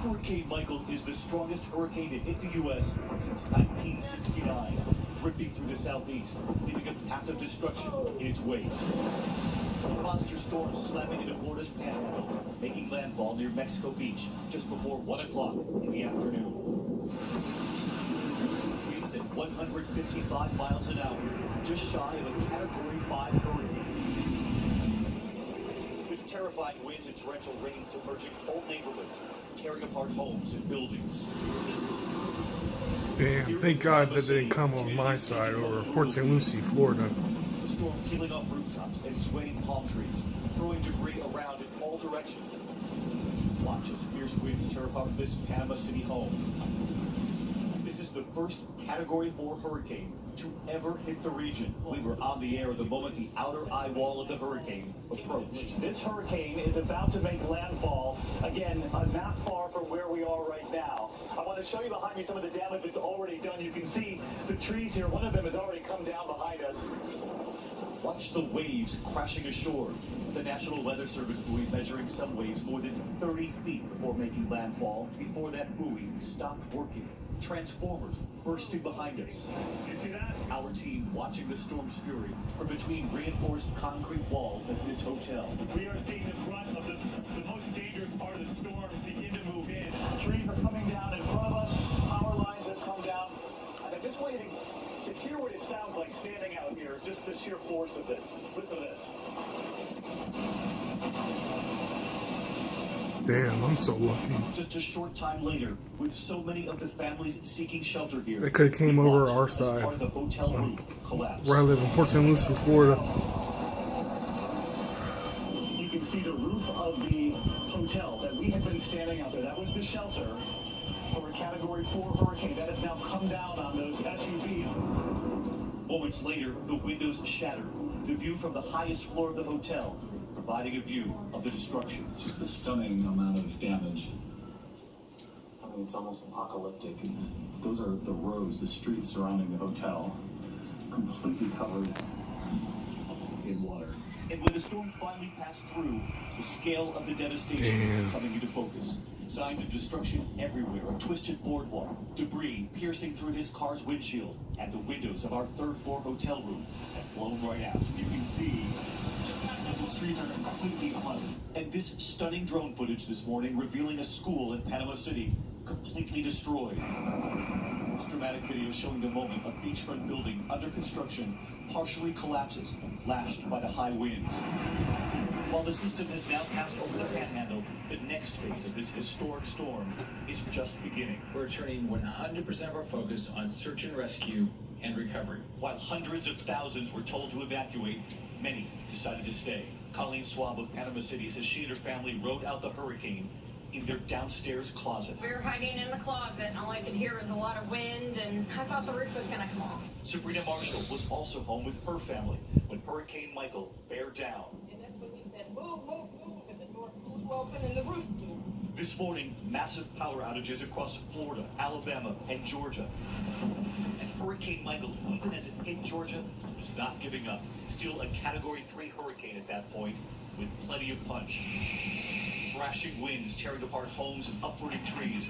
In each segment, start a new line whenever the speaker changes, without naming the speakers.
Hurricane Michael is the strongest hurricane to hit the U.S. since 1969, ripping through the southeast, leaving a path of destruction in its wake. The monster storm slamming into Florida's panhandle, making landfall near Mexico Beach just before 1 o'clock in the afternoon. Winds at 155 miles an hour, just shy of a Category 5 hurricane. With terrifying winds and torrential rain submerging whole neighborhoods, tearing apart homes and buildings.
Damn, thank God that they didn't come on my side over Port St. Lucie, Florida.
The storm peeling off rooftops and swaying palm trees, throwing debris around in all directions. Watch as fierce winds tear apart this Panama City home. This is the first Category 4 hurricane to ever hit the region. We were on the air the moment the outer eye wall of the hurricane approached.
This hurricane is about to make landfall, again, not far from where we are right now. I want to show you behind me some of the damage it's already done. You can see the trees here. One of them has already come down behind us.
Watch the waves crashing ashore. The National Weather Service buoy measuring some waves more than 30 feet before making landfall. Before that buoy stopped working. Transformers bursting behind us.
You see that?
Our team watching the storm's fury from between reinforced concrete walls at this hotel.
We are seeing the front of the most dangerous part of the storm begin to move in. Trees are coming down in front of us. Power lines have come down. And I'm just waiting to hear what it sounds like standing out here. Just the sheer force of this. Listen to this.
Damn, I'm so lucky.
Just a short time later, with so many of the families seeking shelter here,
They could have came over our
as
side.
part of the hotel roof collapsed.
Where I live in Port St. Lucie, Florida.
You can see the roof of the hotel that we had been standing out there. That was the shelter for a Category 4 hurricane that has now come down on those SUVs.
Moments later, the windows shattered. The view from the highest floor of the hotel, providing a view of the destruction.
Just a stunning amount of damage. I mean, it's almost apocalyptic. Those are the roads, the streets surrounding the hotel, completely covered in water.
And when the storm finally passed through, the scale of the devastation coming into focus. Signs of destruction everywhere, a twisted boardwalk, debris piercing through his car's windshield, and the windows of our third-floor hotel room have blown right out. You can see the streets are completely flooded. And this stunning drone footage this morning revealing a school in Panama City completely destroyed. This dramatic video showing the moment a beachfront building under construction partially collapses, lashed by the high winds. While the system has now passed over the panhandle, the next phase of this historic storm is just beginning.
We're turning 100% of our focus on search and rescue and recovery.
While hundreds of thousands were told to evacuate, many decided to stay. Colleen Swab of Panama City says she and her family rode out the hurricane in their downstairs closet.
We were hiding in the closet, and all I could hear was a lot of wind, and I thought the roof was going to come off.
Sabrina Marshall was also home with her family when Hurricane Michael bear down.
And that's when we said, move, move, move, and the door flew open and the roof blew.
This morning, massive power outages across Florida, Alabama, and Georgia. And Hurricane Michael, even as it hit Georgia, was not giving up. Still a Category 3 hurricane at that point, with plenty of punch. Thrashing winds tearing apart homes and uprooting trees,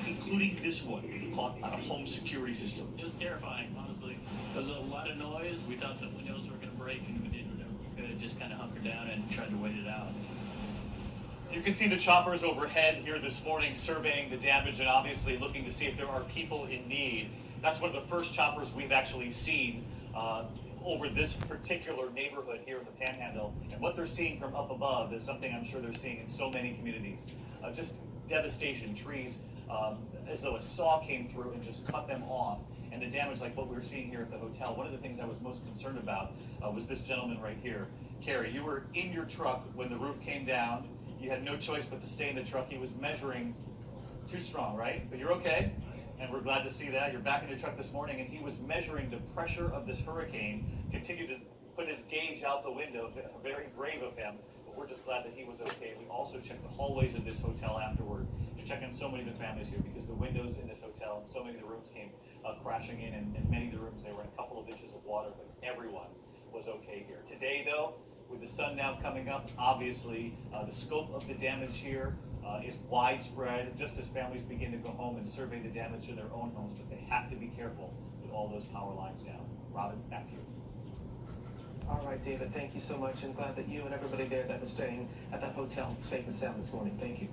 including this one, caught on a home security system.
It was terrifying, honestly. There was a lot of noise. We thought the windows were going to break, and we did whatever we could, just kind of hunkered down and tried to wait it out.
You can see the choppers overhead here this morning surveying the damage and obviously looking to see if there are people in need. That's one of the first choppers we've actually seen over this particular neighborhood here in the Panhandle. And what they're seeing from up above is something I'm sure they're seeing in so many communities. Just devastation, trees as though a saw came through and just cut them off. And the damage like what we were seeing here at the hotel. One of the things I was most concerned about was this gentleman right here. Carrie, you were in your truck when the roof came down. You had no choice but to stay in the truck. He was measuring too strong, right? But you're okay, and we're glad to see that. You're back in your truck this morning, and he was measuring the pressure of this hurricane, continued to put his gauge out the window. Very brave of him, but we're just glad that he was okay. We also checked the hallways of this hotel afterward to check on so many of the families here, because the windows in this hotel and so many of the rooms came crashing in, and many of the rooms, they were in a couple of inches of water, but everyone was okay here. Today, though, with the sun now coming up, obviously, the scope of the damage here is widespread, just as families begin to go home and survey the damage to their own homes, but they have to be careful with all those power lines down. Robin, back to you.
All right, David, thank you so much, and glad that you and everybody there that was staying at that hotel safe and sound this morning. Thank you.